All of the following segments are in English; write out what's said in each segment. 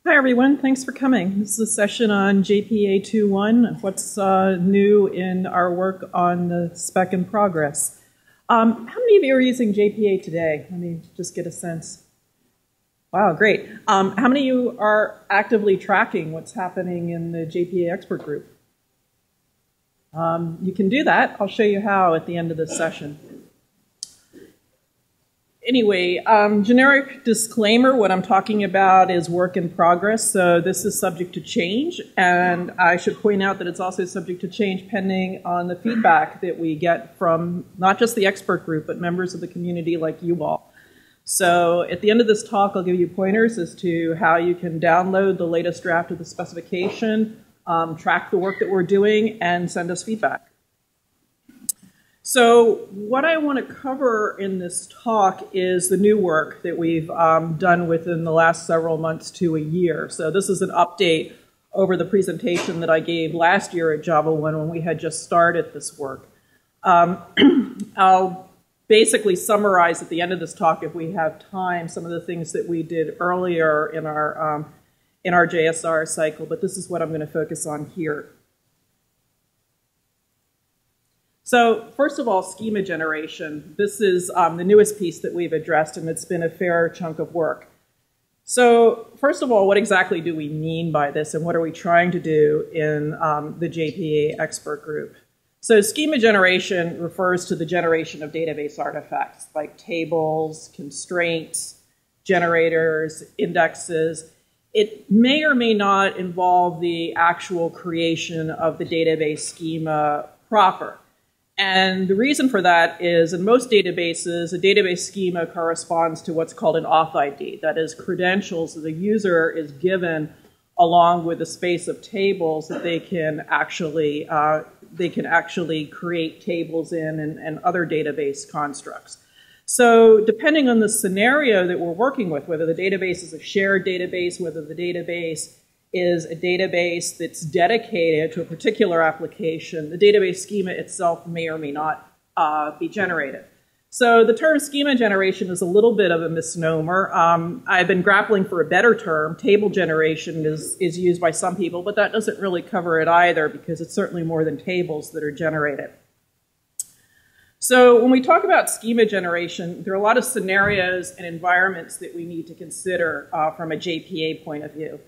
Hi, everyone. Thanks for coming. This is a session on JPA 2.1, what's new in our work on the spec in progress. How many of you are using JPA today? Let me just get a sense. Wow, great. How many of you are actively tracking what's happening in the JPA expert group? You can do that. I'll show you how at the end of this session. Anyway, generic disclaimer, what I'm talking about is work in progress, so this is subject to change, and I should point out that it's also subject to change pending on the feedback that we get from not just the expert group, but members of the community like you all. So at the end of this talk, I'll give you pointers as to how you can download the latest draft of the specification, track the work that we're doing, and send us feedback. So what I want to cover in this talk is the new work that we've done within the last several months to a year. So this is an update over the presentation that I gave last year at JavaOne when we had just started this work. I'll basically summarize at the end of this talk, if we have time, some of the things that we did earlier in our JSR cycle, but this is what I'm going to focus on here. So first of all, schema generation. This is the newest piece that we've addressed, and it's been a fair chunk of work. So first of all, what exactly do we mean by this, and what are we trying to do in the JPA expert group? So schema generation refers to the generation of database artifacts like tables, constraints, generators, indexes. It may or may not involve the actual creation of the database schema proper. And the reason for that is in most databases, a database schema corresponds to what's called an auth ID. That is, credentials that the user is given along with a space of tables that they can actually create tables in and other database constructs. So depending on the scenario that we're working with, whether the database is a shared database, whether the database is a database that's dedicated to a particular application, the database schema itself may or may not be generated. So the term schema generation is a little bit of a misnomer. I've been grappling for a better term. Table generation is used by some people, but that doesn't really cover it either because it's certainly more than tables that are generated. So when we talk about schema generation, there are a lot of scenarios and environments that we need to consider from a JPA point of view.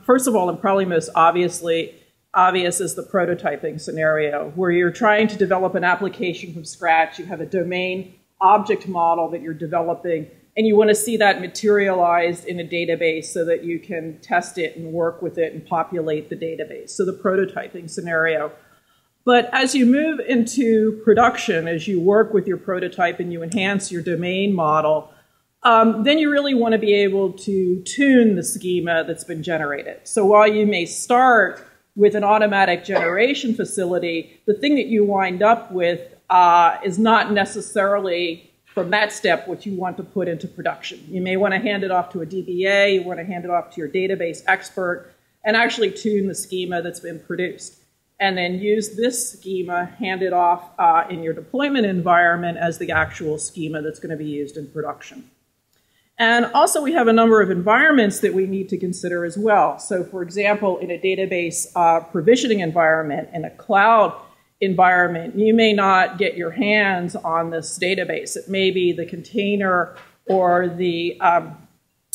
First of all, and probably most obvious is the prototyping scenario, where you're trying to develop an application from scratch. You have a domain object model that you're developing, and you want to see that materialized in a database so that you can test it and work with it and populate the database. So the prototyping scenario. But as you move into production, as you work with your prototype and you enhance your domain model, then you really want to be able to tune the schema that's been generated. So while you may start with an automatic generation facility, the thing that you wind up with is not necessarily, from that step, what you want to put into production. You may want to hand it off to a DBA, you want to hand it off to your database expert, and actually tune the schema that's been produced. And then use this schema, hand it off in your deployment environment as the actual schema that's going to be used in production. And also we have a number of environments that we need to consider as well. So for example, in a database provisioning environment, in a cloud environment, you may not get your hands on this database. It may be the container or the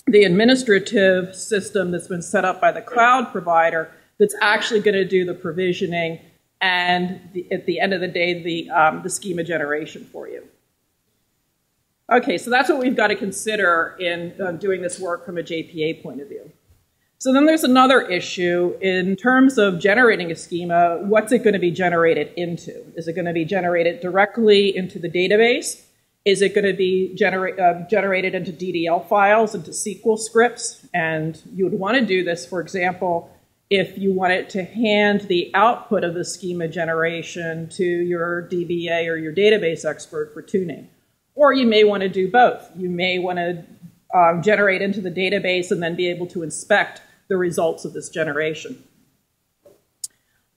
administrative system that's been set up by the cloud provider that's actually going to do the provisioning and at the end of the day, the schema generation for you. Okay, so that's what we've got to consider in doing this work from a JPA point of view. So then there's another issue in terms of generating a schema. What's it going to be generated into? Is it going to be generated directly into the database? Is it going to be generated into DDL files, into SQL scripts? And you would want to do this, for example, if you wanted to hand the output of the schema generation to your DBA or your database expert for tuning. Or you may want to do both. You may want to generate into the database and then be able to inspect the results of this generation.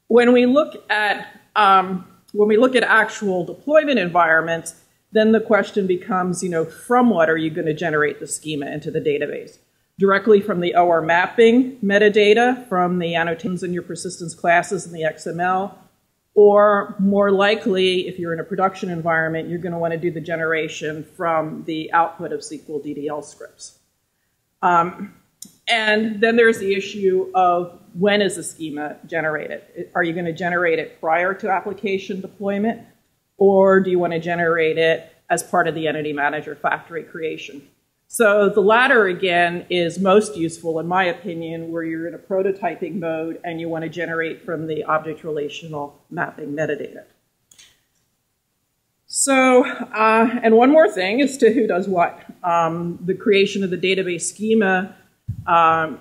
When we look at actual deployment environments, then the question becomes, from what are you going to generate the schema into the database? directly from the OR mapping metadata from the annotations in your persistence classes in the XML, or more likely, if you're in a production environment, you're going to want to do the generation from the output of SQL DDL scripts. And then there's the issue of when is the schema generated? Are you going to generate it prior to application deployment, or do you want to generate it as part of the entity manager factory creation? So the latter, again, is most useful, in my opinion, where you're in a prototyping mode and you want to generate from the object relational mapping metadata. So, and one more thing as to who does what. The creation of the database schema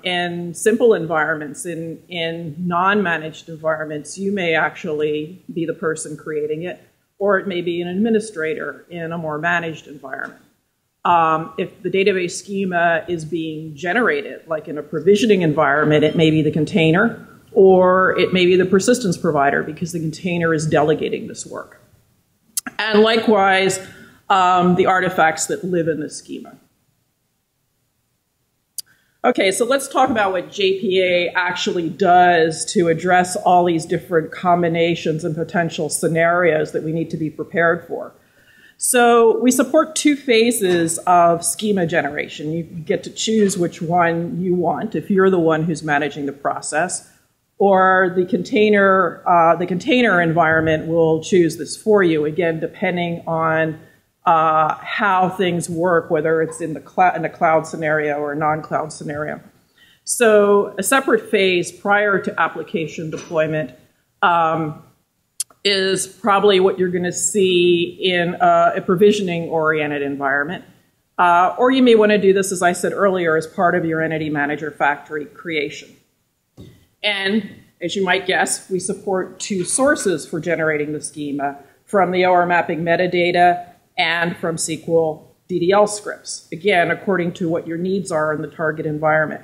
in simple environments, in non-managed environments, you may actually be the person creating it, or it may be an administrator in a more managed environment. If the database schema is being generated, like in a provisioning environment, it may be the container, or it may be the persistence provider, because the container is delegating this work. And likewise, the artifacts that live in the schema. Okay, so let's talk about what JPA actually does to address all these different combinations and potential scenarios that we need to be prepared for. So we support 2 phases of schema generation. You get to choose which one you want if you're the one who's managing the process, or the container environment will choose this for you, again, depending on how things work, whether it's in a cloud scenario or a non-cloud scenario. So a separate phase prior to application deployment is probably what you're going to see in a provisioning-oriented environment. Or you may want to do this, as I said earlier, as part of your entity manager factory creation. And as you might guess, we support 2 sources for generating the schema, from the OR mapping metadata and from SQL DDL scripts, again, according to what your needs are in the target environment.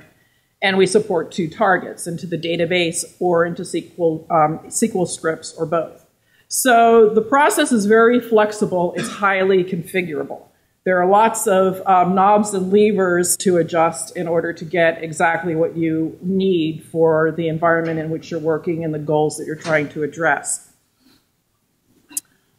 And we support 2 targets, into the database or into SQL scripts, or both. So the process is very flexible. It's highly configurable. There are lots of knobs and levers to adjust in order to get exactly what you need for the environment in which you're working and the goals that you're trying to address.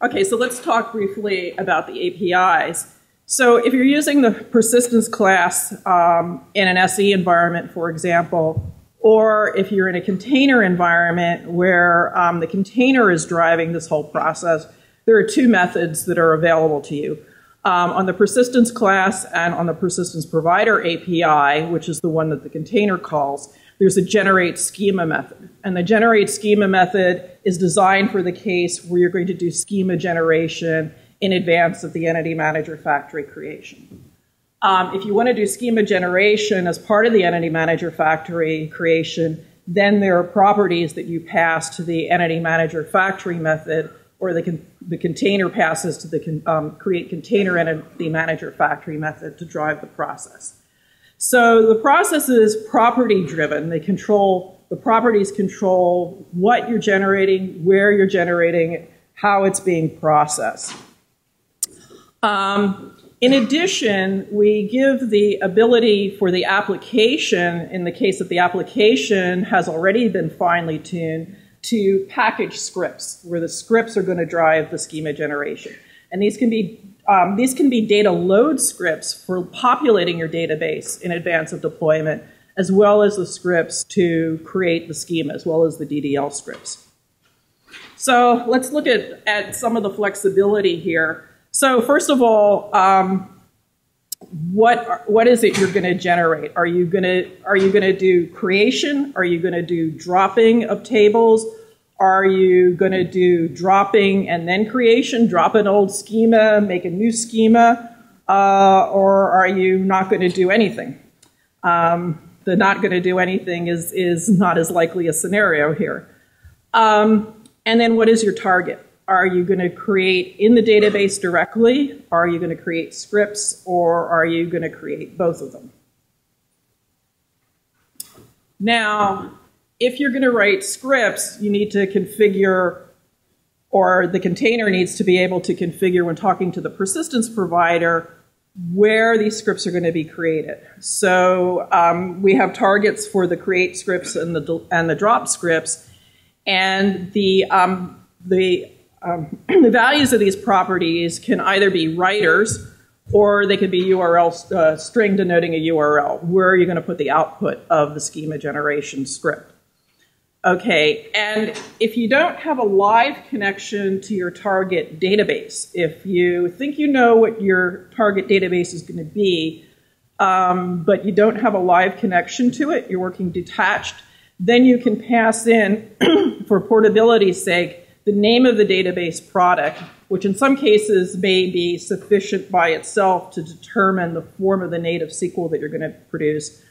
Okay, so let's talk briefly about the APIs. So if you're using the persistence class in an SE environment, for example, or if you're in a container environment where the container is driving this whole process, there are 2 methods that are available to you. On the persistence class and on the persistence provider API, which is the one that the container calls, there's a generate schema method. And the generate schema method is designed for the case where you're going to do schema generation in advance of the entity manager factory creation. If you want to do schema generation as part of the entity manager factory creation, then there are properties that you pass to the entity manager factory method, or the container passes to the create container entity manager factory method to drive the process. So the process is property driven. The properties control what you're generating, where you're generating it, how it's being processed. In addition, we give the ability for the application, in the case that the application has already been finely tuned, to package scripts, where the scripts are going to drive the schema generation. And these can be data load scripts for populating your database in advance of deployment, as well as the scripts to create the schema, as well as the DDL scripts. So let's look at some of the flexibility here. So first of all, what is it you're going to generate? Are you going to do creation? Are you going to do dropping of tables? Are you going to do dropping and then creation? Drop an old schema, make a new schema, or are you not going to do anything? The not going to do anything is not as likely a scenario here. And then what is your target? Are you going to create in the database directly? Are you going to create scripts, or are you going to create both of them? Now, if you're going to write scripts, you need to configure, or the container needs to be able to configure when talking to the persistence provider, where these scripts are going to be created. So we have targets for the create scripts and the drop scripts, and the values of these properties can either be writers or they could be URL string denoting a URL. Where are you going to put the output of the schema generation script? Okay, and if you don't have a live connection to your target database, if you think you know what your target database is going to be, but you don't have a live connection to it, you're working detached, then you can pass in, for portability's sake, the name of the database product, which in some cases may be sufficient by itself to determine the form of the native SQL that you're going to produce.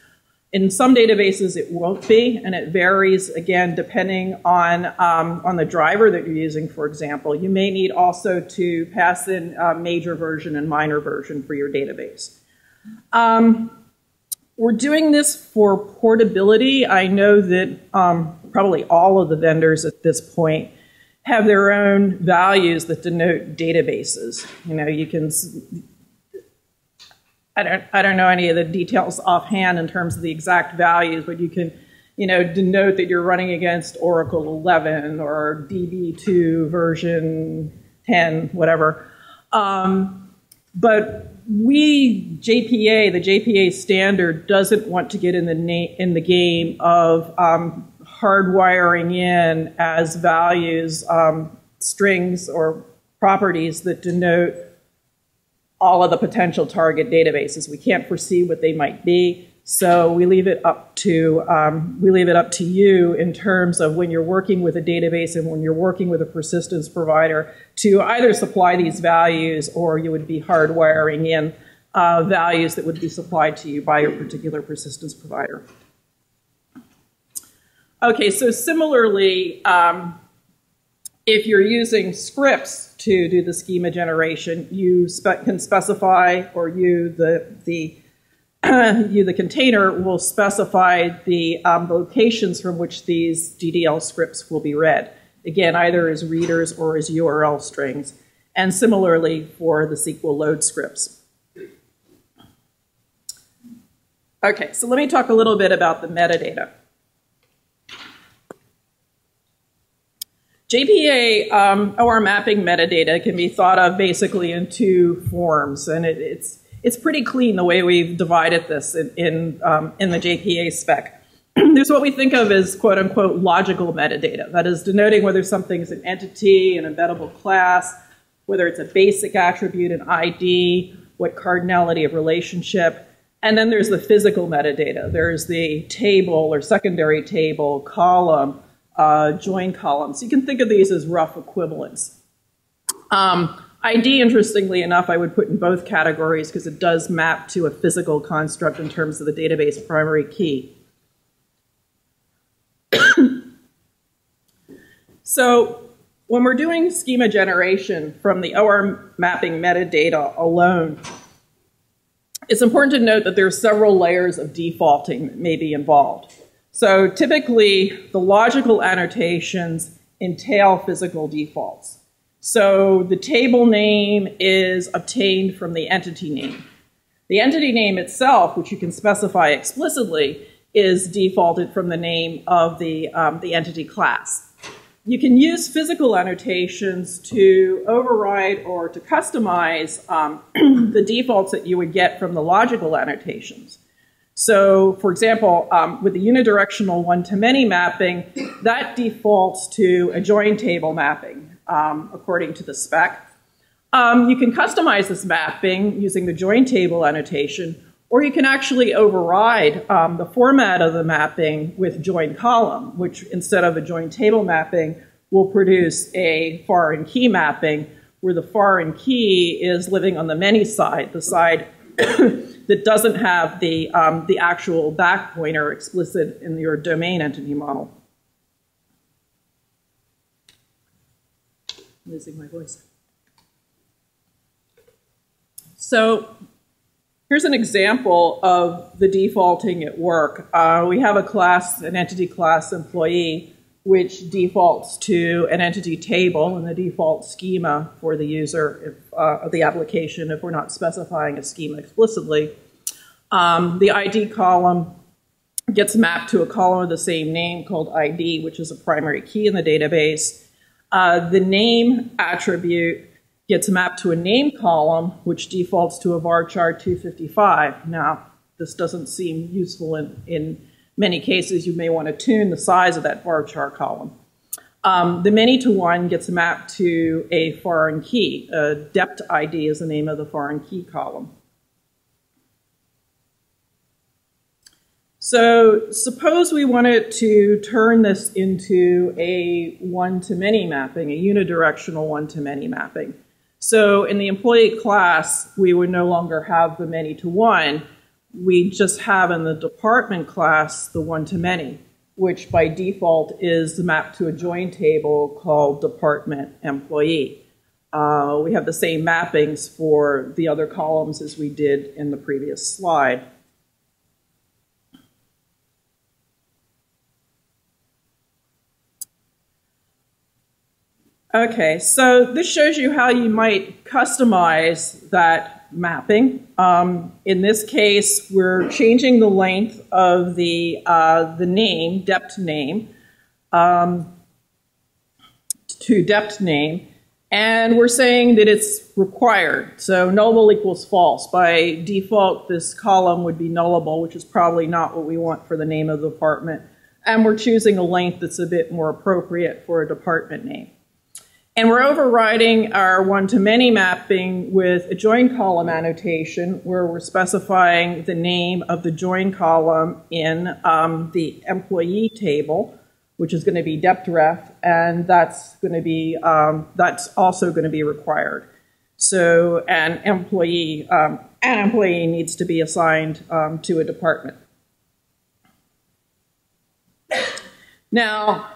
In some databases, it won't be, and it varies, again, depending on the driver that you're using, for example. You may need also to pass in major version and minor version for your database. We're doing this for portability. I know that probably all of the vendors at this point have their own values that denote databases. You know, you can... I don't know any of the details offhand in terms of the exact values, but you can, you know, denote that you're running against Oracle 11 or DB2 version 10, whatever. But JPA, the JPA standard, doesn't want to get in the game of hardwiring in as values strings or properties that denote all of the potential target databases. We can't foresee what they might be, so we leave it up to you in terms of when you're working with a database and when you're working with a persistence provider to either supply these values, or you would be hardwiring in values that would be supplied to you by your particular persistence provider. Okay, so similarly, if you're using scripts to do the schema generation, you can specify, or the container will specify the locations from which these DDL scripts will be read. Again, either as readers or as URL strings. And similarly for the SQL load scripts. Okay, so let me talk a little bit about the metadata. JPA OR mapping metadata can be thought of basically in two forms, and it's pretty clean the way we've divided this in the JPA spec. There's what we think of as quote-unquote logical metadata, that is denoting whether something's an entity, an embeddable class, whether it's a basic attribute, an ID, what cardinality of relationship. And then there's the physical metadata. There's the table or secondary table, column, join columns. You can think of these as rough equivalents. ID, interestingly enough, I would put in both categories because it does map to a physical construct in terms of the database primary key. So when we're doing schema generation from the OR mapping metadata alone, it's important to note that there are several layers of defaulting that may be involved. So typically, the logical annotations entail physical defaults. So the table name is obtained from the entity name. The entity name itself, which you can specify explicitly, is defaulted from the name of the entity class. You can use physical annotations to override or to customize the defaults that you would get from the logical annotations. So, for example, with the unidirectional one-to-many mapping, that defaults to a join table mapping, according to the spec. You can customize this mapping using the join table annotation, or you can actually override the format of the mapping with join column, which instead of a join table mapping will produce a foreign key mapping, where the foreign key is living on the many side, the side that doesn't have the actual back pointer explicit in your domain entity model. I'm losing my voice. So here's an example of the defaulting at work. We have a class, an entity class employee, which defaults to an entity table and the default schema for the user of the application if we're not specifying a schema explicitly. The ID column gets mapped to a column of the same name called ID, which is a primary key in the database. The name attribute gets mapped to a name column, which defaults to a varchar 255. Now, this doesn't seem useful in many cases. You may want to tune the size of that varchar column. The many-to-one gets mapped to a foreign key. Dept ID is the name of the foreign key column. So suppose we wanted to turn this into a one-to-many mapping, a unidirectional one-to-many mapping. So in the employee class, we would no longer have the many-to-one. We just have in the department class the one-to-many, which by default is mapped to a join table called department employee. We have the same mappings for the other columns as we did in the previous slide. Okay, so this shows you how you might customize that mapping. In this case, we're changing the length of the name, dept name, to dept name, and we're saying that it's required. So nullable equals false. By default, this column would be nullable, which is probably not what we want for the name of the department. And we're choosing a length that's a bit more appropriate for a department name. And we're overriding our one-to-many mapping with a join column annotation where we're specifying the name of the join column in the employee table, which is going to be deptref, and that's going to be that's also going to be required. So an employee needs to be assigned to a department. Now,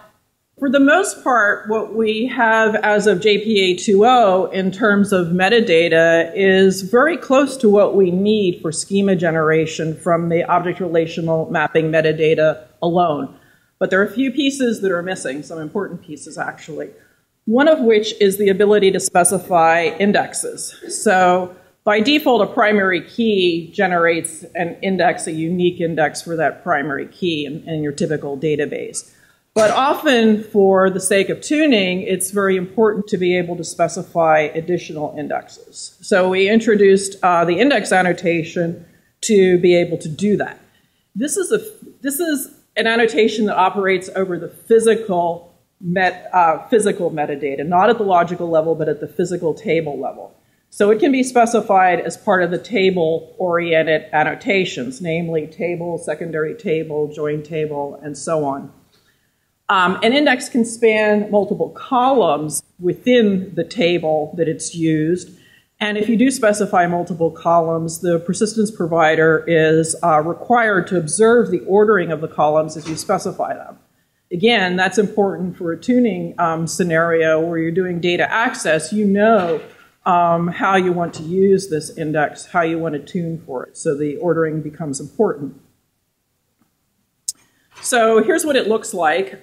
for the most part, what we have as of JPA 2.0 in terms of metadata is very close to what we need for schema generation from the object relational mapping metadata alone. But there are a few pieces that are missing, some important pieces actually. One of which is the ability to specify indexes. So by default, a primary key generates an index, a unique index for that primary key in your typical database. But often, for the sake of tuning, it's very important to be able to specify additional indexes. So we introduced the index annotation to be able to do that. This is an annotation that operates over the physical metadata, not at the logical level, but at the physical table level. So it can be specified as part of the table-oriented annotations, namely table, secondary table, join table, and so on. An index can span multiple columns within the table that it's used. And if you do specify multiple columns, the persistence provider is required to observe the ordering of the columns as you specify them. Again, that's important for a tuning scenario where you're doing data access. You know how you want to use this index, how you want to tune for it. So the ordering becomes important. So here's what it looks like.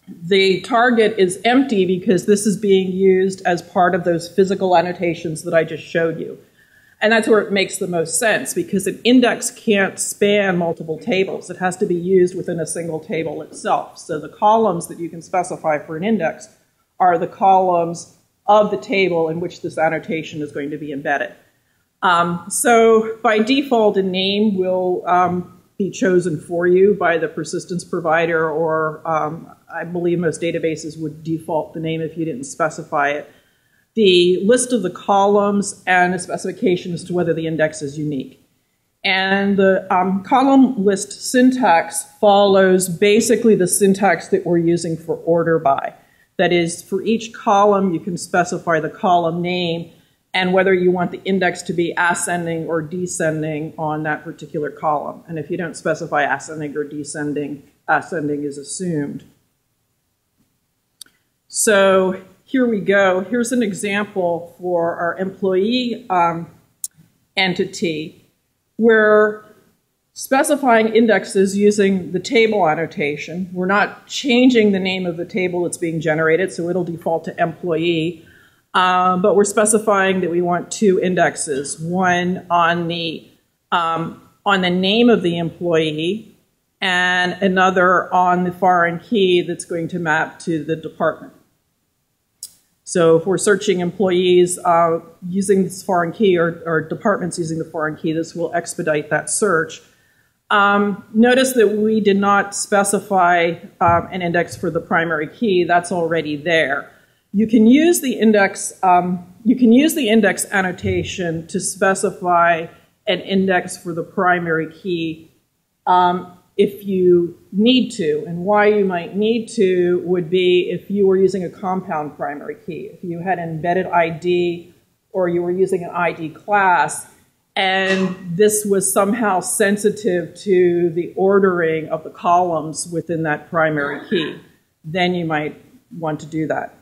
The target is empty because this is being used as part of those physical annotations that I just showed you. And that's where it makes the most sense, because an index can't span multiple tables. It has to be used within a single table itself. So the columns that you can specify for an index are the columns of the table in which this annotation is going to be embedded. So by default, a name will be chosen for you by the persistence provider, or I believe most databases would default the name if you didn't specify it. The list of the columns and a specification as to whether the index is unique. And the column list syntax follows basically the syntax that we're using for order by. That is, for each column, you can specify the column name and whether you want the index to be ascending or descending on that particular column. And if you don't specify ascending or descending, ascending is assumed. So here we go. Here's an example for our employee entity where specifying indexes using the table annotation. We're not changing the name of the table that's being generated, so it'll default to employee. But we're specifying that we want two indexes, one on the name of the employee and another on the foreign key that's going to map to the department. So if we're searching employees using this foreign key or departments using the foreign key, this will expedite that search. Notice that we did not specify an index for the primary key. That's already there. You can use the index annotation to specify an index for the primary key if you need to. And why you might need to would be if you were using a compound primary key. If you had an embedded ID or you were using an ID class and this was somehow sensitive to the ordering of the columns within that primary key, then you might want to do that.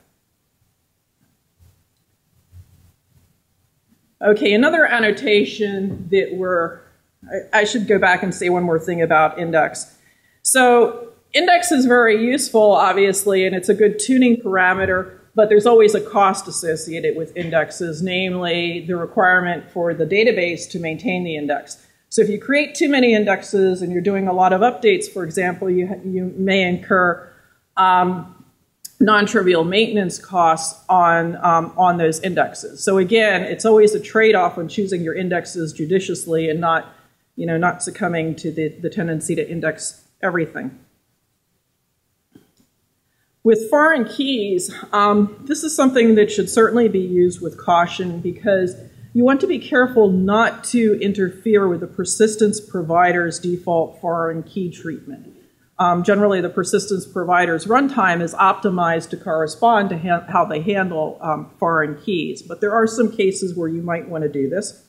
Okay, another annotation that I should go back and say one more thing about index. So index is very useful, obviously, and it's a good tuning parameter, but there's always a cost associated with indexes, namely the requirement for the database to maintain the index. So if you create too many indexes and you're doing a lot of updates, for example, you may incur non-trivial maintenance costs on those indexes. So again, it's always a trade-off when choosing your indexes judiciously and not succumbing to the tendency to index everything. With foreign keys, this is something that should certainly be used with caution because you want to be careful not to interfere with the persistence provider's default foreign key treatment. Generally, the persistence provider's runtime is optimized to correspond to how they handle foreign keys, but there are some cases where you might want to do this.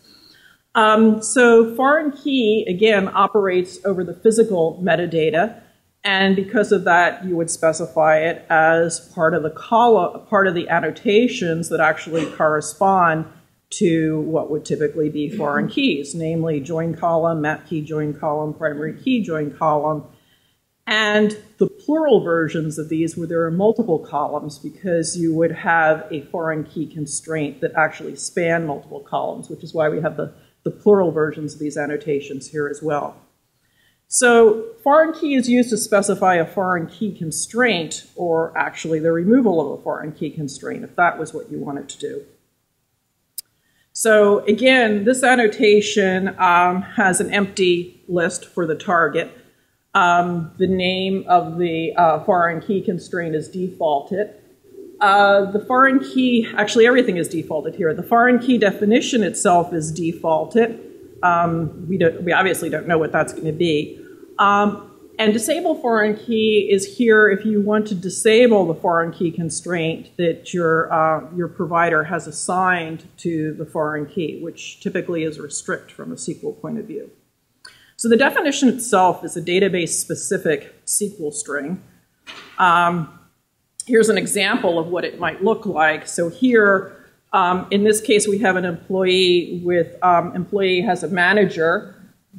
So foreign key, again, operates over the physical metadata, and because of that, you would specify it as part of the annotations that actually correspond to what would typically be foreign keys, namely join column, map key join column, primary key join column, and the plural versions of these where there are multiple columns because you would have a foreign key constraint that actually span multiple columns, which is why we have the plural versions of these annotations here as well. So foreign key is used to specify a foreign key constraint, or actually the removal of a foreign key constraint, if that was what you wanted to do. So again, this annotation has an empty list for the target. The name of the foreign key constraint is defaulted. The foreign key, actually everything is defaulted here. The foreign key definition itself is defaulted. We obviously don't know what that's going to be. And disable foreign key is here if you want to disable the foreign key constraint that your provider has assigned to the foreign key, which typically is restrict from a SQL point of view. So the definition itself is a database-specific SQL string. Here's an example of what it might look like. So here, in this case, we have an employee with employee has a manager.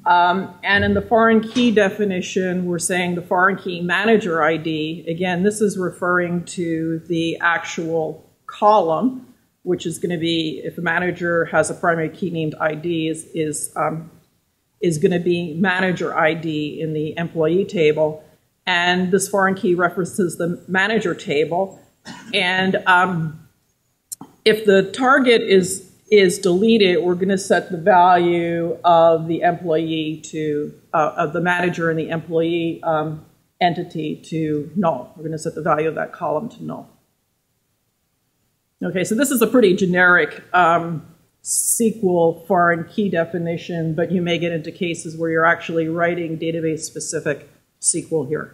And in the foreign key definition, we're saying the foreign key manager ID. Again, this is referring to the actual column, which is going to be, if a manager has a primary key named ID, is going to be manager ID in the employee table. And this foreign key references the manager table. And if the target is deleted, we're going to set the value of the employee of the manager and the employee entity to null. We're going to set the value of that column to null. Okay, so this is a pretty generic SQL foreign key definition, but you may get into cases where you're actually writing database-specific SQL here.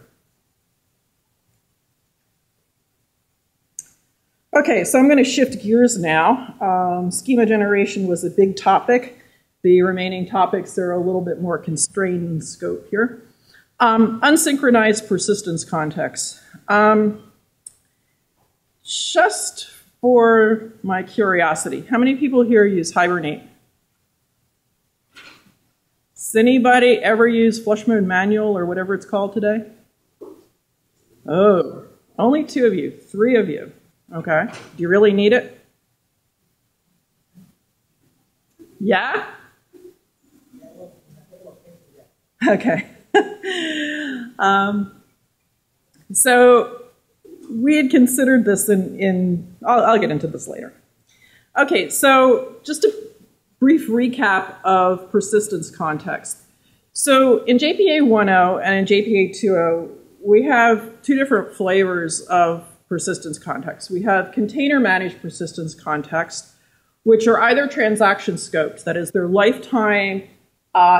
Okay, so I'm going to shift gears now. Schema generation was a big topic. The remaining topics are a little bit more constrained in scope here. Unsynchronized persistence context. Just for my curiosity, how many people here use Hibernate? Does anybody ever use flush mode manual or whatever it's called today? Oh, only 2 of you, 3 of you. Okay. Do you really need it? Yeah? Okay. So we had considered this I'll get into this later. Okay, so just a brief recap of persistence context. So in JPA 1.0 and in JPA 2.0, we have 2 different flavors of persistence context. We have container managed persistence context, which are either transaction scoped, that is their lifetime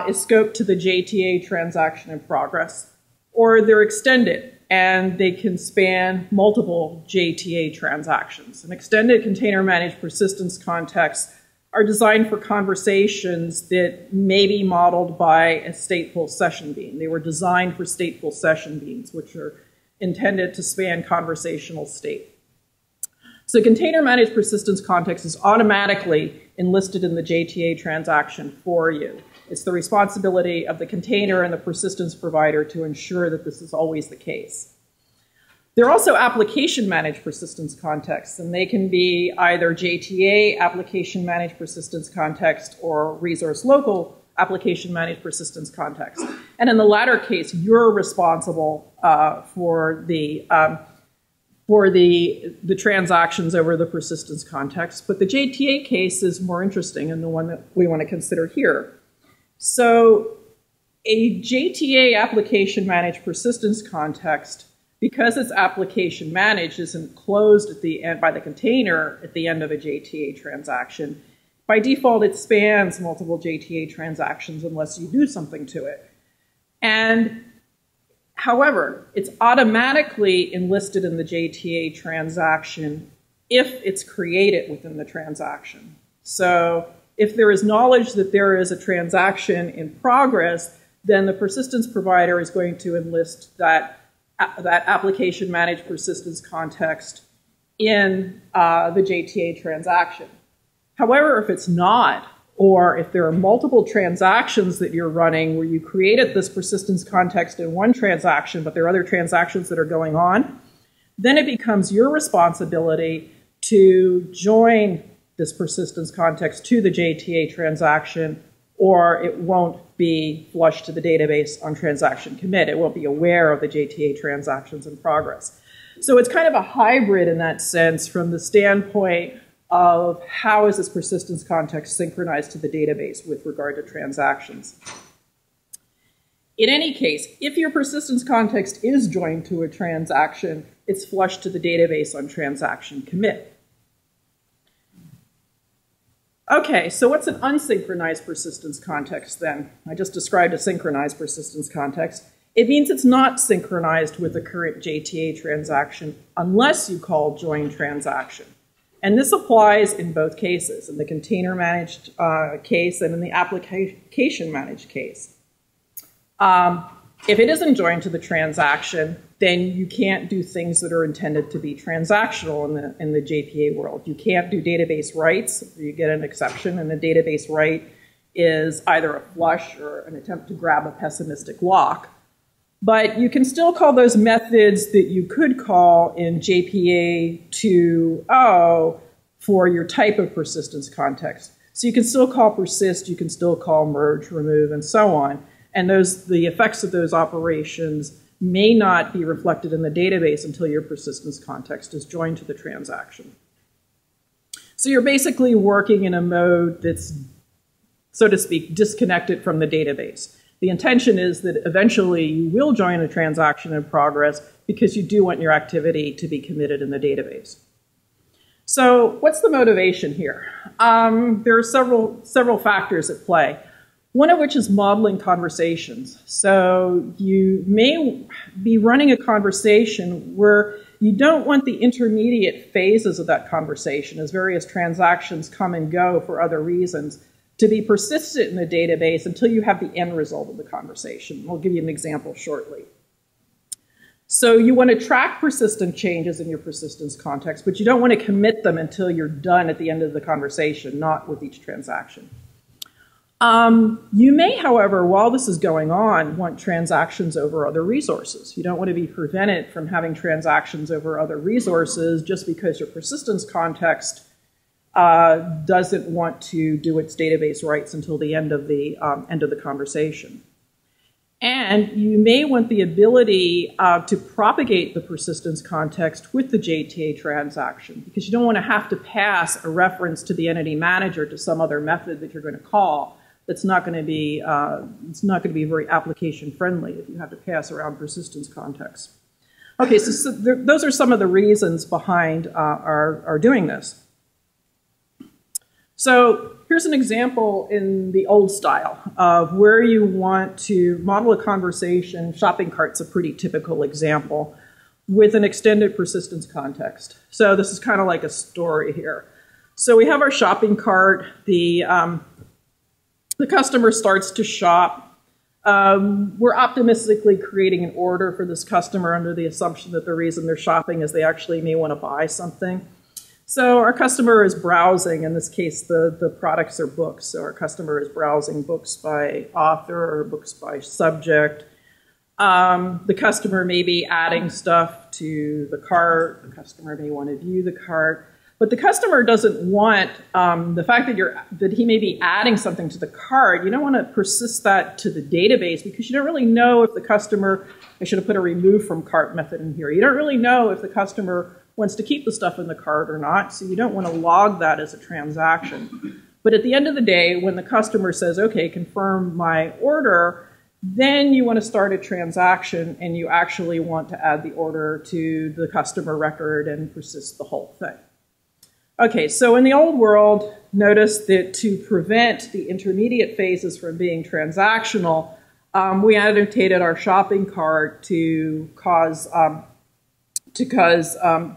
is scoped to the JTA transaction in progress, or they're extended and they can span multiple JTA transactions. An extended container managed persistence contexts are designed for conversations that may be modeled by a stateful session bean. They were designed for stateful session beans, which are intended to span conversational state. So container managed persistence context is automatically enlisted in the JTA transaction for you. It's the responsibility of the container and the persistence provider to ensure that this is always the case. There are also application managed persistence contexts, and they can be either JTA application managed persistence context or resource local application managed persistence context. And in the latter case, you're responsible for the transactions over the persistence context. But the JTA case is more interesting and the one that we want to consider here. So a JTA application managed persistence context, because it's application managed, isn't closed at the end by the container at the end of a JTA transaction. By default, it spans multiple JTA transactions unless you do something to it. And however, it's automatically enlisted in the JTA transaction if it's created within the transaction. So if there is knowledge that there is a transaction in progress, then the persistence provider is going to enlist that application managed persistence context in the JTA transaction. However, if it's not, or if there are multiple transactions that you're running where you created this persistence context in one transaction, but there are other transactions that are going on, then it becomes your responsibility to join this persistence context to the JTA transaction, or it won't be flushed to the database on transaction commit. It won't be aware of the JTA transactions in progress. So it's kind of a hybrid in that sense from the standpoint of how is this persistence context synchronized to the database with regard to transactions. In any case, if your persistence context is joined to a transaction, it's flushed to the database on transaction commit. Okay, so what's an unsynchronized persistence context then? I just described a synchronized persistence context. It means it's not synchronized with the current JTA transaction unless you call join transaction. And this applies in both cases, in the container managed case and in the application managed case. If it isn't joined to the transaction, then you can't do things that are intended to be transactional in the JPA world. You can't do database writes. You get an exception, and the database write is either a flush or an attempt to grab a pessimistic lock. But you can still call those methods that you could call in JPA 2.0 for your type of persistence context. So you can still call persist, you can still call merge, remove, and so on. And the effects of those operations may not be reflected in the database until your persistence context is joined to the transaction. So you're basically working in a mode that's, so to speak, disconnected from the database. The intention is that eventually you will join a transaction in progress because you do want your activity to be committed in the database. So what's the motivation here? There are several factors at play, one of which is modeling conversations. So you may be running a conversation where you don't want the intermediate phases of that conversation, as various transactions come and go for other reasons, to be persistent in the database until you have the end result of the conversation. I'll give you an example shortly. So you want to track persistent changes in your persistence context, but you don't want to commit them until you're done at the end of the conversation, not with each transaction. You may, however, while this is going on, want transactions over other resources. You don't want to be prevented from having transactions over other resources just because your persistence context doesn't want to do its database writes until the end of the conversation. And you may want the ability to propagate the persistence context with the JTA transaction, because you don't want to have to pass a reference to the entity manager to some other method that you're going to call. That's not going to be very application friendly if you have to pass around persistence context. Okay, so those are some of the reasons behind our doing this. So here's an example in the old style of where you want to model a conversation. Shopping cart's a pretty typical example with an extended persistence context. So this is kind of like a story here. So we have our shopping cart. The customer starts to shop. We're optimistically creating an order for this customer under the assumption that the reason they're shopping is they actually may want to buy something. So our customer is browsing. In this case, the products are books. So our customer is browsing books by author or books by subject. The customer may be adding stuff to the cart. The customer may want to view the cart. But the customer doesn't want the fact that he may be adding something to the cart. You don't want to persist that to the database because you don't really know if the customer, I should have put a remove from cart method in here. You don't really know if the customer wants to keep the stuff in the cart or not, so you don't want to log that as a transaction. But at the end of the day, when the customer says, okay, confirm my order, then you want to start a transaction and you actually want to add the order to the customer record and persist the whole thing. Okay, so in the old world, notice that to prevent the intermediate phases from being transactional, we annotated our shopping cart to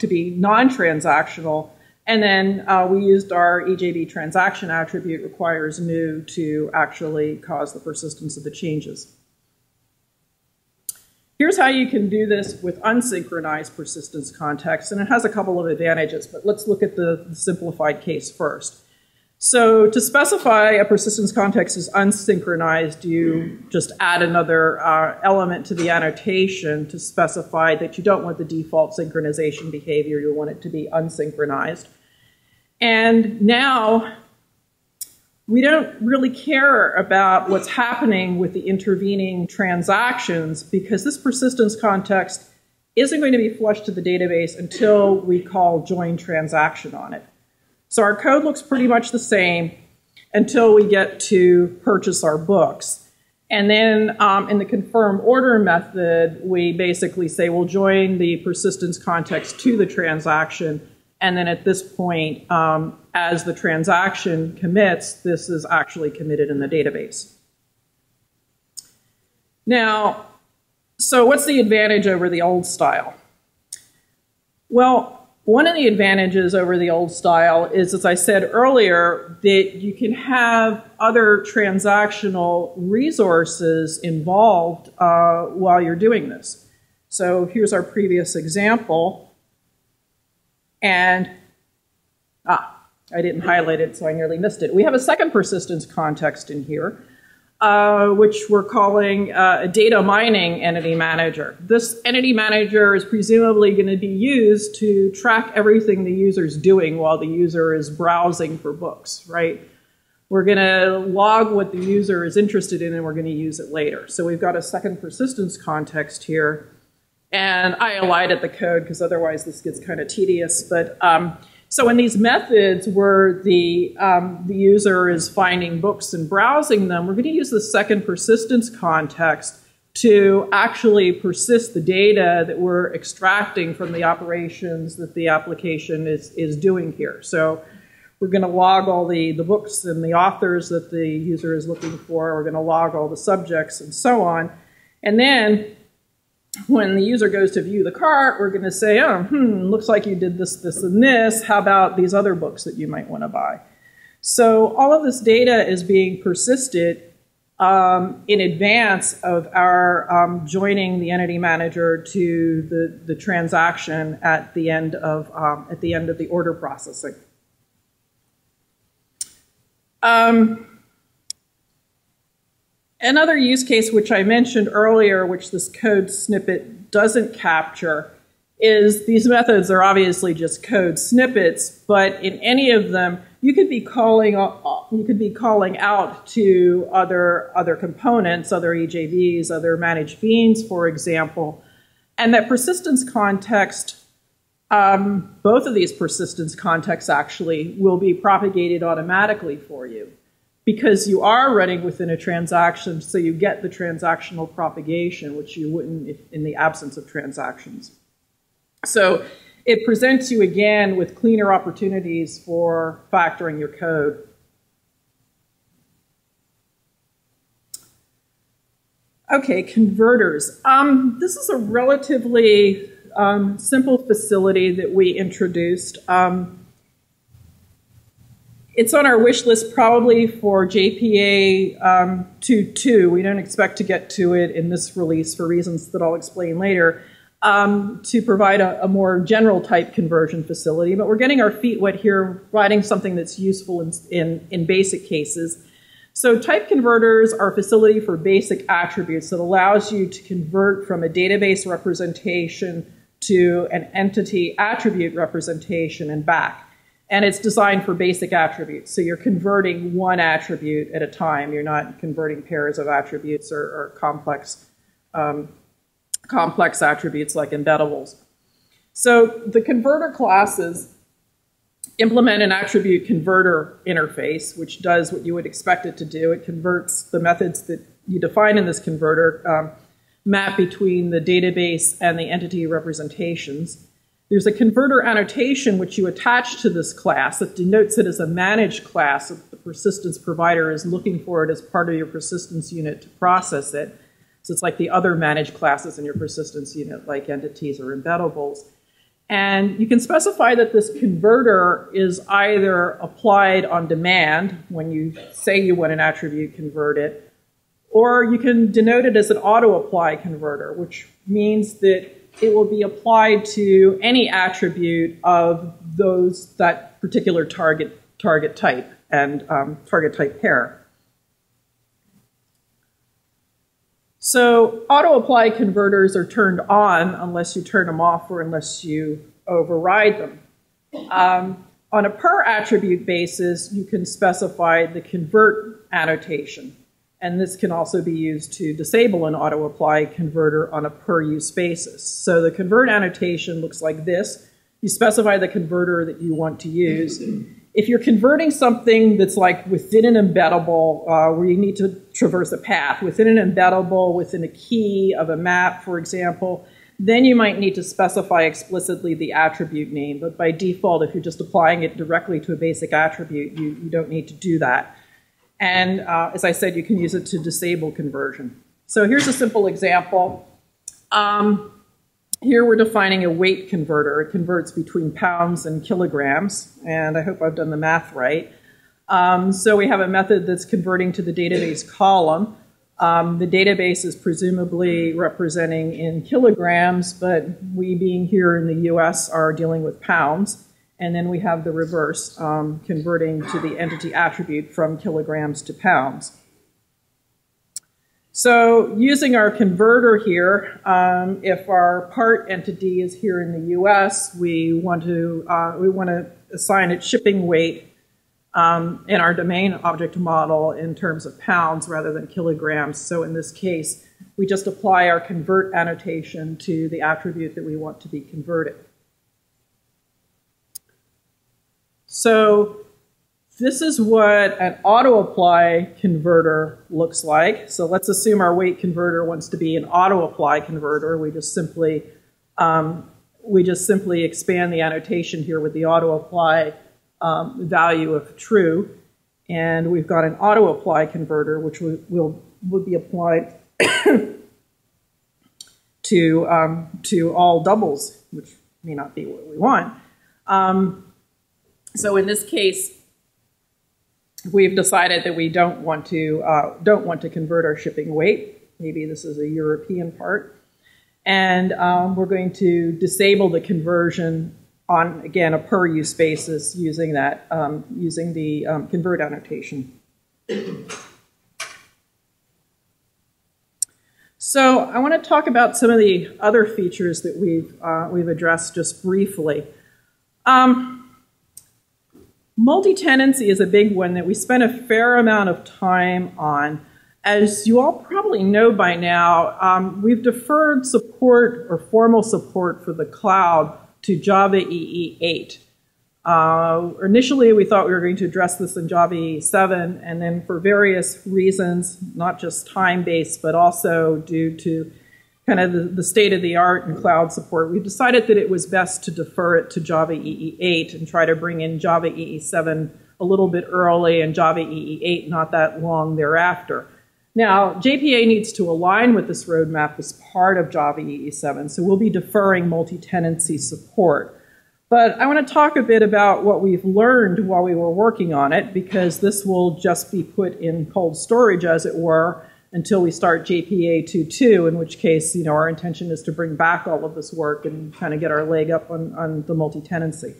be non-transactional, and then we used our EJB transaction attribute requires new to actually cause the persistence of the changes. Here's how you can do this with unsynchronized persistence context, and it has a couple of advantages, but let's look at the simplified case first. So to specify a persistence context is unsynchronized, you just add another element to the annotation to specify that you don't want the default synchronization behavior, you want it to be unsynchronized. And now we don't really care about what's happening with the intervening transactions because this persistence context isn't going to be flushed to the database until we call join transaction on it. So our code looks pretty much the same until we get to purchase our books. And then in the confirm order method, we basically say we'll join the persistence context to the transaction. And then at this point, as the transaction commits, this is actually committed in the database. Now, so what's the advantage over the old style? Well, one of the advantages over the old style is, as I said earlier, that you can have other transactional resources involved while you're doing this. So here's our previous example. And, I didn't highlight it, so I nearly missed it. We have a second persistence context in here, which we're calling a data mining entity manager. This entity manager is presumably going to be used to track everything the user's doing while the user is browsing for books, right? We're going to log what the user is interested in, and we're going to use it later. So we've got a second persistence context here. And I elided the code because otherwise this gets kind of tedious. But so in these methods where the user is finding books and browsing them, we're going to use the second persistence context to actually persist the data that we're extracting from the operations that the application is doing here. So we're going to log all the books and the authors that the user is looking for. We're going to log all the subjects and so on. And then when the user goes to view the cart, we're going to say, oh, looks like you did this, this, and this. How about these other books that you might want to buy? So all of this data is being persisted in advance of our joining the entity manager to the transaction at the end of the order processing. Another use case which I mentioned earlier, which this code snippet doesn't capture, is these methods are obviously just code snippets, but in any of them, you could be calling out to other components, other EJVs, other managed beans, for example, and that persistence context, both of these persistence contexts actually will be propagated automatically for you because you are running within a transaction, so you get the transactional propagation, which you wouldn't if in the absence of transactions. So it presents you again with cleaner opportunities for factoring your code. Okay, converters. This is a relatively simple facility that we introduced. It's on our wish list probably for JPA 2.2. We don't expect to get to it in this release for reasons that I'll explain later, to provide a more general type conversion facility. But we're getting our feet wet here, providing something that's useful in basic cases. So type converters are a facility for basic attributes that allows you to convert from a database representation to an entity attribute representation and back. And it's designed for basic attributes. So you're converting one attribute at a time. You're not converting pairs of attributes or complex attributes like embeddables. So the converter classes implement an attribute converter interface, which does what you would expect it to do. It converts the methods that you define in this converter, map between the database and the entity representations. There's a converter annotation which you attach to this class that denotes it as a managed class if the persistence provider is looking for it as part of your persistence unit to process it. So it's like the other managed classes in your persistence unit, like entities or embeddables. And you can specify that this converter is either applied on demand when you say you want an attribute converted, or you can denote it as an auto-apply converter, which means that it will be applied to any attribute of that particular target type and target type pair. So auto-apply converters are turned on unless you turn them off or unless you override them. On a per attribute basis, you can specify the convert annotation. And this can also be used to disable an auto-apply converter on a per-use basis. So the convert annotation looks like this. You specify the converter that you want to use. If you're converting something that's like within an embeddable, where you need to traverse a path, within an embeddable, within a key of a map, for example, then you might need to specify explicitly the attribute name. But by default, if you're just applying it directly to a basic attribute, you don't need to do that. And as I said, you can use it to disable conversion. So here's a simple example. Here we're defining a weight converter. It converts between pounds and kilograms. And I hope I've done the math right. So we have a method that's converting to the database column. The database is presumably representing in kilograms, but we being here in the US are dealing with pounds. And then we have the reverse, converting to the entity attribute from kilograms to pounds. So using our converter here, if our part entity is here in the US, we want to assign it shipping weight in our domain object model in terms of pounds rather than kilograms. So in this case, we just apply our convert annotation to the attribute that we want to be converted. So this is what an auto-apply converter looks like. So let's assume our weight converter wants to be an auto-apply converter. We just simply expand the annotation here with the auto-apply value of true. And we've got an auto-apply converter, which will be applied to all doubles, which may not be what we want. So in this case, we've decided that we don't want to convert our shipping weight. Maybe this is a European part. And we're going to disable the conversion on, again, a per-use basis using the convert annotation. So I want to talk about some of the other features that we've addressed just briefly. Multi-tenancy is a big one that we spent a fair amount of time on. As you all probably know by now, we've deferred support or formal support for the cloud to Java EE 8. Initially, we thought we were going to address this in Java EE 7, and then for various reasons, not just time-based, but also due to kind of the state-of-the-art in cloud support, we decided that it was best to defer it to Java EE 8 and try to bring in Java EE 7 a little bit early and Java EE 8 not that long thereafter. Now, JPA needs to align with this roadmap as part of Java EE 7, so we'll be deferring multi-tenancy support. But I want to talk a bit about what we've learned while we were working on it, because this will just be put in cold storage, as it were, until we start JPA 2.2, in which case, our intention is to bring back all of this work and kind of get our leg up on the multi-tenancy.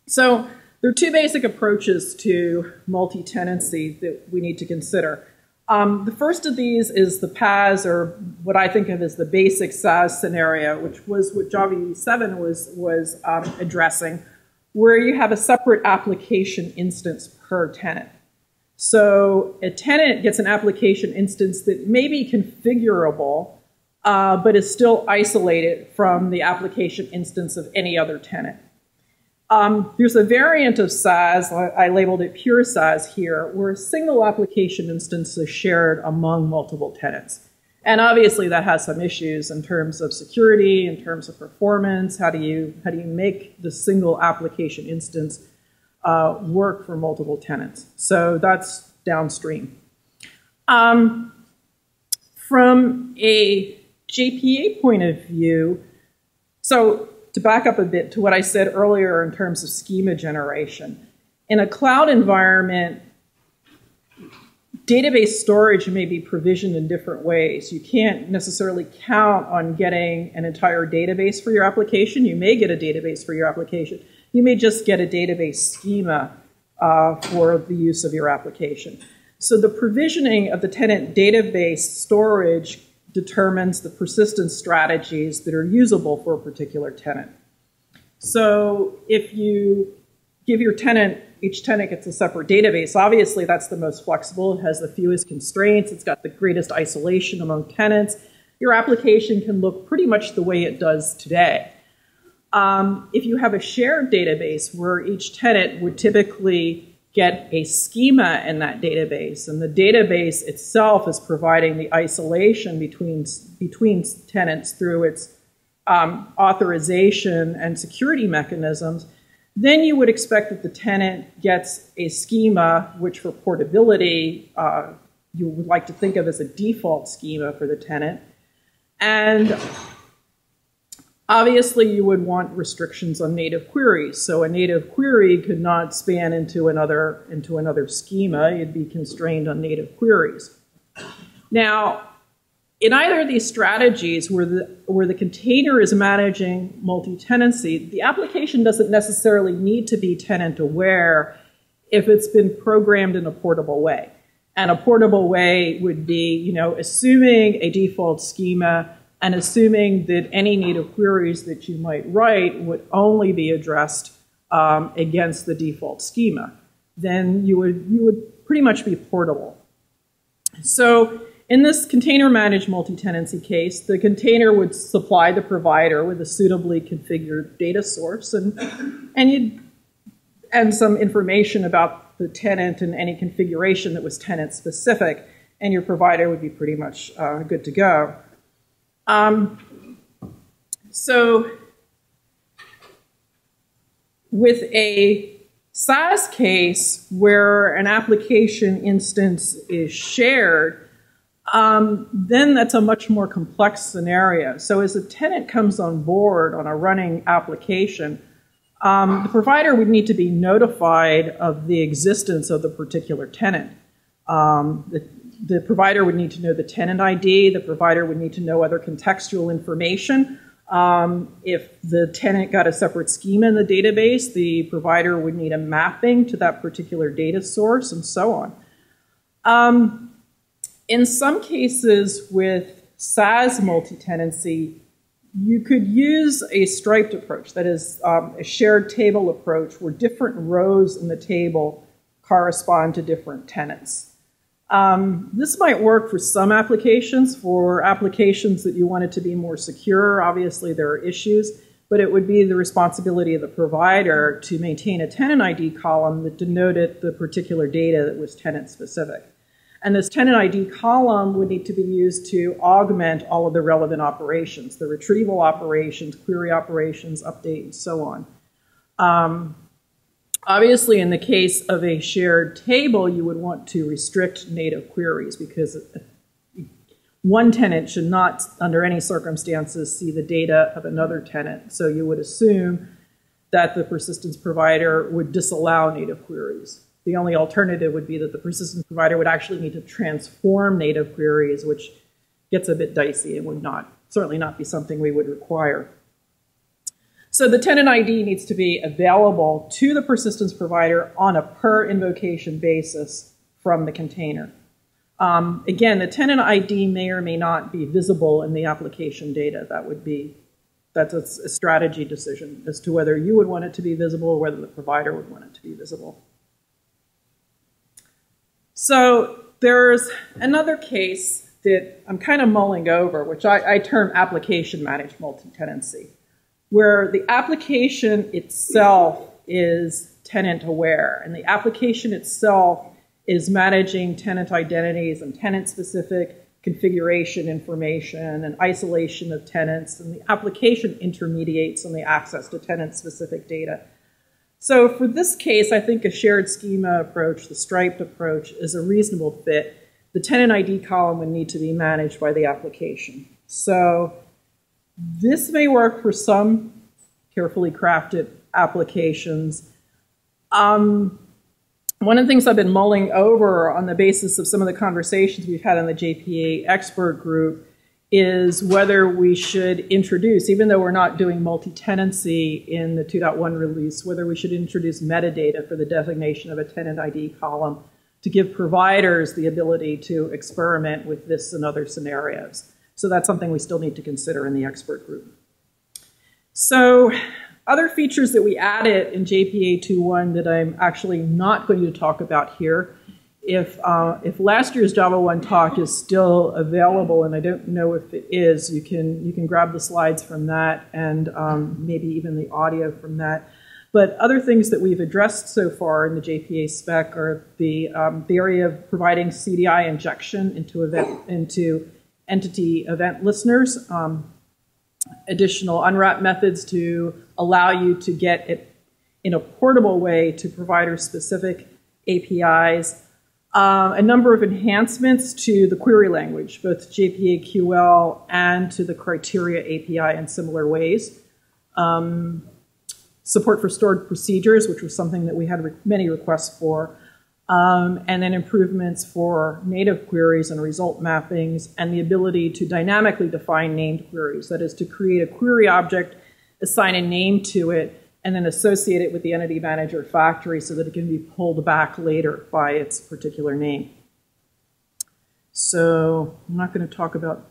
So there are two basic approaches to multi-tenancy that we need to consider. The first of these is the PaaS, or what I think of as the basic SaaS scenario, which was what Java EE 7 was addressing, where you have a separate application instance per tenant. So a tenant gets an application instance that may be configurable, but is still isolated from the application instance of any other tenant. There's a variant of SaaS, I labeled it pure SaaS here, where a single application instance is shared among multiple tenants. And obviously that has some issues in terms of security, in terms of performance. How do you make the single application instance work for multiple tenants? So that's downstream. From a JPA point of view, so to back up a bit to what I said earlier in terms of schema generation. In a cloud environment, database storage may be provisioned in different ways. You can't necessarily count on getting an entire database for your application. You may get a database for your application. You may just get a database schema for the use of your application. So the provisioning of the tenant database storage determines the persistence strategies that are usable for a particular tenant. So if you give your tenant, each tenant gets a separate database, obviously that's the most flexible, it has the fewest constraints, it's got the greatest isolation among tenants. Your application can look pretty much the way it does today. If you have a shared database where each tenant would typically get a schema in that database, and the database itself is providing the isolation between tenants through its authorization and security mechanisms, then you would expect that the tenant gets a schema, which for portability, you would like to think of as a default schema for the tenant. And obviously, you would want restrictions on native queries. So a native query could not span into another schema. You'd be constrained on native queries. Now, in either of these strategies where the container is managing multi-tenancy, the application doesn't necessarily need to be tenant aware if it's been programmed in a portable way. And a portable way would be, assuming a default schema and assuming that any native queries that you might write would only be addressed against the default schema. Then you would pretty much be portable. So in this container-managed multi-tenancy case, the container would supply the provider with a suitably configured data source and some information about the tenant and any configuration that was tenant-specific, and your provider would be pretty much good to go. So with a SaaS case where an application instance is shared, then that's a much more complex scenario. So as a tenant comes on board on a running application, the provider would need to be notified of the existence of the particular tenant. The provider would need to know the tenant ID. The provider would need to know other contextual information. If the tenant got a separate schema in the database, the provider would need a mapping to that particular data source, and so on. In some cases with SaaS multi-tenancy, you could use a striped approach, that is a shared table approach where different rows in the table correspond to different tenants. This might work for some applications. For applications that you want it to be more secure, obviously there are issues, but it would be the responsibility of the provider to maintain a tenant ID column that denoted the particular data that was tenant specific. And this tenant ID column would need to be used to augment all of the relevant operations, the retrieval operations, query operations, update, and so on. Obviously, in the case of a shared table, you would want to restrict native queries because one tenant should not, under any circumstances, see the data of another tenant. So you would assume that the persistence provider would disallow native queries. The only alternative would be that the persistence provider would actually need to transform native queries, which gets a bit dicey and would certainly not be something we would require. So the tenant ID needs to be available to the persistence provider on a per invocation basis from the container. Again, the tenant ID may or may not be visible in the application data. That's a strategy decision as to whether you would want it to be visible or whether the provider would want it to be visible. So there's another case that I'm kind of mulling over, which I term application managed multi-tenancy, where the application itself is tenant aware, and the application itself is managing tenant identities and tenant-specific configuration information and isolation of tenants, and the application intermediates on the access to tenant-specific data. So for this case, I think a shared schema approach, the striped approach, is a reasonable fit. The tenant ID column would need to be managed by the application. So this may work for some carefully crafted applications. One of the things I've been mulling over on the basis of some of the conversations we've had in the JPA expert group is whether we should introduce, even though we're not doing multi-tenancy in the 2.1 release, whether we should introduce metadata for the designation of a tenant ID column to give providers the ability to experiment with this and other scenarios. So that's something we still need to consider in the expert group. So other features that we added in JPA 2.1 that I'm actually not going to talk about here, if last year's JavaOne talk is still available, and I don't know if it is, you can grab the slides from that and maybe even the audio from that. But other things that we've addressed so far in the JPA spec are the area of providing CDI injection into entity event listeners, additional unwrap methods to allow you to get it in a portable way to provider-specific APIs, a number of enhancements to the query language, both JPA-QL and to the criteria API in similar ways. Support for stored procedures, which was something that we had many requests for, and then improvements for native queries and result mappings, and the ability to dynamically define named queries. That is, to create a query object, assign a name to it, and then associate it with the entity manager factory so that it can be pulled back later by its particular name. So I'm not going to talk about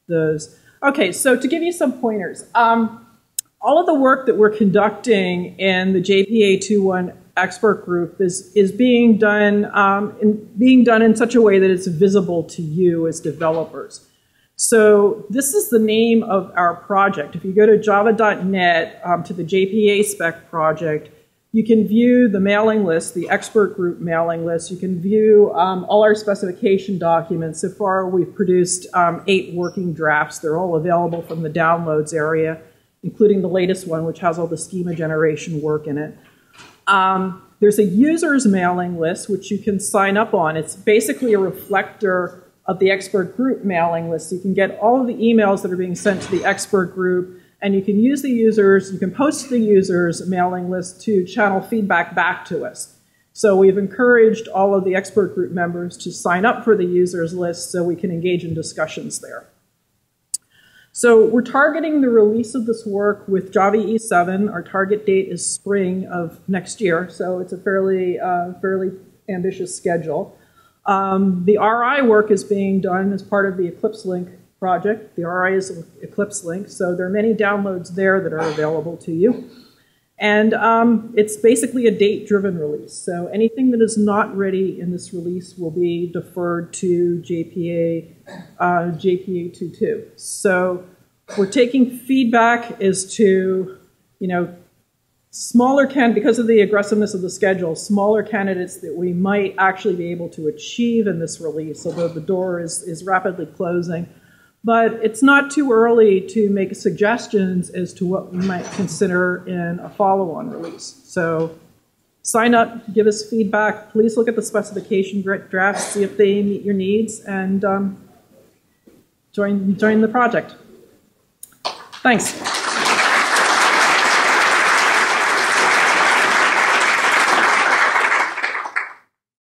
those. Okay, so to give you some pointers, all of the work that we're conducting in the JPA 2.1 expert group is being done in such a way that it's visible to you as developers. So this is the name of our project. If you go to java.net to the JPA spec project, you can view the mailing list, the expert group mailing list. You can view all our specification documents. So far, we've produced 8 working drafts. They're all available from the downloads area, including the latest one, which has all the schema generation work in it. There's a users mailing list, which you can sign up on. It's basically a reflector of the expert group mailing list. So you can get all of the emails that are being sent to the expert group, and you can use the users, you can post the users mailing list to channel feedback back to us. So we've encouraged all of the expert group members to sign up for the users list so we can engage in discussions there. So we're targeting the release of this work with Java E7. Our target date is spring of next year, so it's a fairly ambitious schedule. The RI work is being done as part of the Eclipse Link project. The RI is Eclipse Link, so there are many downloads there that are available to you. And it's basically a date-driven release. So anything that is not ready in this release will be deferred to JPA 2.2. So we're taking feedback as to, because of the aggressiveness of the schedule, smaller candidates that we might actually be able to achieve in this release, although the door is rapidly closing. But it's not too early to make suggestions as to what we might consider in a follow-on release. So sign up, give us feedback. Please look at the specification drafts, see if they meet your needs, and join the project. Thanks.